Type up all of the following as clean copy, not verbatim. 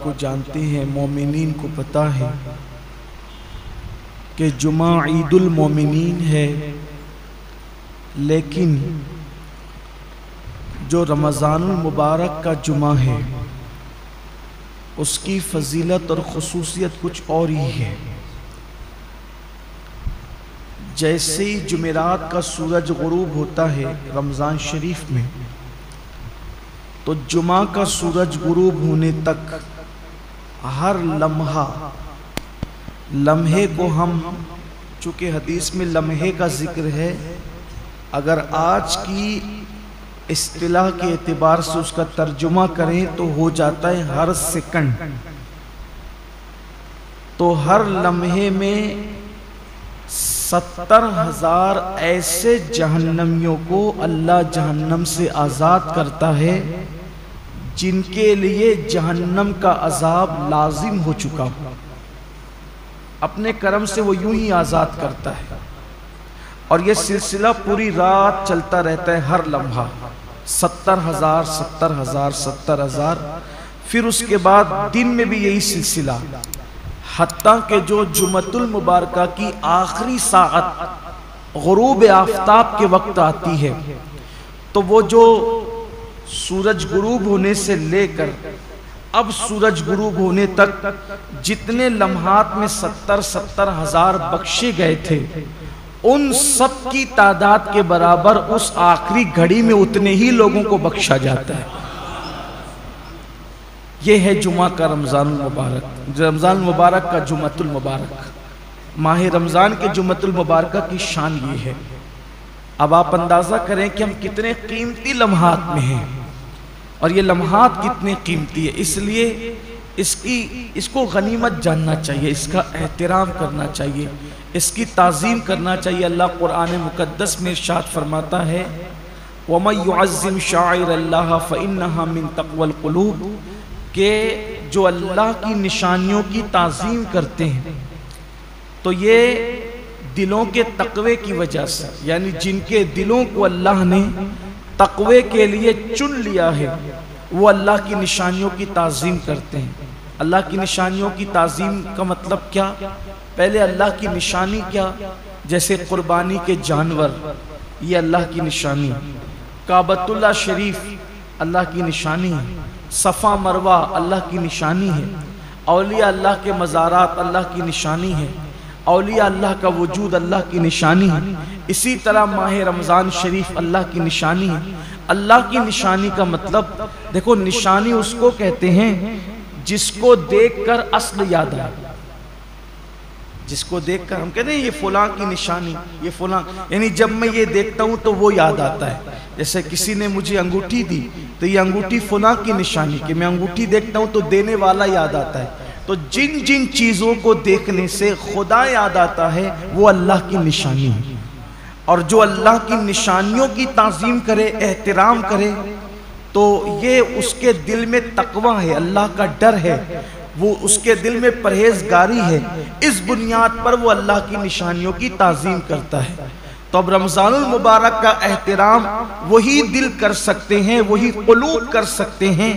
को जानते हैं, मोमिनीन को पता है कि जुमा ईदुल मोमिनीन है, लेकिन जो रमज़ानुल मुबारक का जुमा है उसकी फजीलत और खुसूसियत कुछ और ही है। जैसे ही जुमेरात का सूरज गुरूब होता है रमज़ान शरीफ में, तो जुमा का सूरज गुरूब होने तक हर लम्हे को हम, चूँकि हदीस में लम्हे का जिक्र है, अगर आज की इस्तिलाह के एतबार से उसका तर्जुमा करें तो हो जाता है हर सेकंड। तो हर लम्हे में 70,000 ऐसे जहन्नमियों को अल्लाह जहन्नम से आज़ाद करता है जिनके लिए जहन्नम का अजाब लाजिम हो चुका हो। अपने करम से वो यूं ही आज़ाद करता है और ये सिलसिला पूरी रात चलता रहता है। हर लम्हा 70,000 70,000 70,000, फिर उसके बाद दिन में भी यही सिलसिला, हत्ता के जो जुमतुल मुबारका की आखिरी साअत गुरूब आफ्ताब के वक्त आती है, तो वो जो सूरज गुरूब होने से लेकर अब सूरज गुरूब होने तक जितने लम्हात में 70,000 बख्शे गए थे, उन सब की तादाद के बराबर उस आखिरी घड़ी में उतने ही लोगों को बख्शा जाता है। यह है जुमा का रमज़ानुल मुबारक, रमज़ान मुबारक का जुमतुल मुबारक, माह रमज़ान के जुमतुल मुबारक की शान ये है। अब आप अंदाज़ा करें कि हम कितने कीमती लम्हात में हैं और ये लम्हात कितने कीमती है। इसलिए इसको गनीमत जानना चाहिए, इसका एहतराम करना चाहिए, इसकी ताज़ीम करना चाहिए। अल्लाह कुरान मुक़द्दस में इरशाद फरमाता है, वमन युअज़्ज़िम शाइरल्लाह फ़इन्नहा मिन तक़वल क़ुलूब, के जो अल्लाह की निशानियों की ताज़ीम करते हैं तो ये दिलों के तक़वे की वजह से, यानी जिनके दिलों को अल्लाह ने तक़वे के लिए चुन लिया है, वो अल्लाह की निशानियों की ताज़ीम करते हैं। अल्लाह की निशानियों की ताज़ीम का मतलब क्या? पहले अल्लाह की निशानी क्या? जैसे कुर्बानी के जानवर, ये अल्लाह की निशानी है। काबतुल्लाह शरीफ अल्लाह की निशानी है। सफ़ा मरवा अल्लाह की निशानी है। औलिया अल्लाह के मज़ारात अल्लाह की निशानी है। औलिया अल्लाह का वजूद अल्लाह की निशानी है। इसी तरह माह रमज़ान शरीफ अल्लाह की निशानी है। अल्लाह की निशानी का मतलब देखो, निशानी उसको कहते हैं जिसको देखकर अस्ल याद आए। जिसको देखकर हम कहते हैं ये फलां की निशानी, ये फलां, यानी जब मैं ये देखता हूँ तो वो याद आता है। जैसे किसी ने मुझे अंगूठी दी तो ये अंगूठी फलां की निशानी, कि मैं अंगूठी देखता हूँ तो देने वाला याद आता है। तो जिन जिन चीज़ों को देखने से खुदा याद आता है वो अल्लाह की निशानी है। और जो अल्लाह की निशानियों की ताज़ीम करे, एहतराम करे, तो ये उसके दिल में तकवा है, अल्लाह का डर है, वो उसके दिल में परहेजगारी है। इस बुनियाद पर वो अल्लाह की निशानियों की ताज़ीम करता है। तो अब रमज़ानुल मुबारक का एहतराम वही दिल कर सकते हैं, वही क़ुलूब कर सकते हैं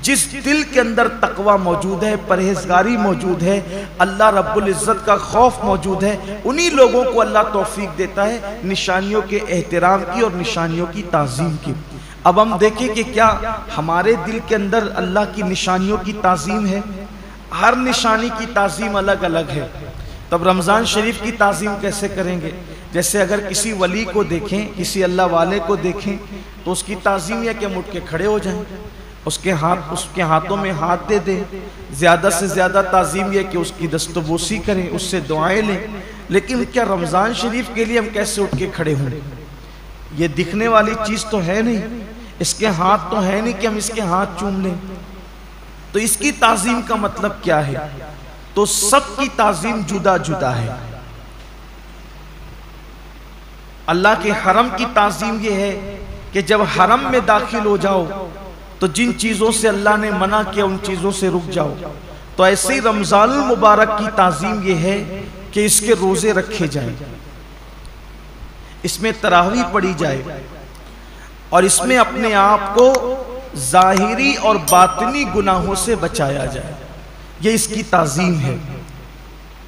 जिस दिल के अंदर तकवा मौजूद है, परहेजगारी मौजूद है, अल्लाह रब्बुल इज़्ज़त का खौफ मौजूद है। उन्हीं लोगों को अल्लाह तौफीक देता है निशानियों के एहतराम की और निशानियों की ताज़ीम की। अब हम देखें कि क्या हमारे दिल के अंदर अल्लाह की निशानियों की ताज़ीम है? हर निशानी की ताज़ीम अलग अलग है। तब रमज़ान शरीफ की ताज़ीम कैसे करेंगे? जैसे अगर किसी वली को देखें, किसी अल्लाह वाले को देखें, तो उसकी ताज़ीम यह कि हम उठ के खड़े हो जाएं, उसके हाथों में हाथ दे दें। ज़्यादा से ज़्यादा ताज़ीम यह कि उसकी दस्तबोसी करें, उससे दुआएं लें। लेकिन क्या रमज़ान शरीफ के लिए हम कैसे उठ के खड़े हों? ये दिखने वाली चीज़ तो है नहीं, इसके हाथ तो है नहीं कि हम इसके हाथ चूम लें। तो इसकी ताज़ीम का मतलब क्या है? तो सबकी ताज़ीम जुदा जुदा है। अल्लाह के हरम की ताज़ीम यह है कि जब हरम में दाखिल हो जाओ तो जिन चीज़ों से अल्लाह ने मना किया उन चीज़ों से रुक जाओ। तो ऐसे ही रमज़ानुल मुबारक की ताज़ीम यह है कि इसके रोज़े रखे जाएं, इसमें तरावी पढ़ी जाए और इसमें अपने आप को ज़ाहिरी और बातिनी गुनाहों से बचाया जाए। ये इसकी ताज़ीम है।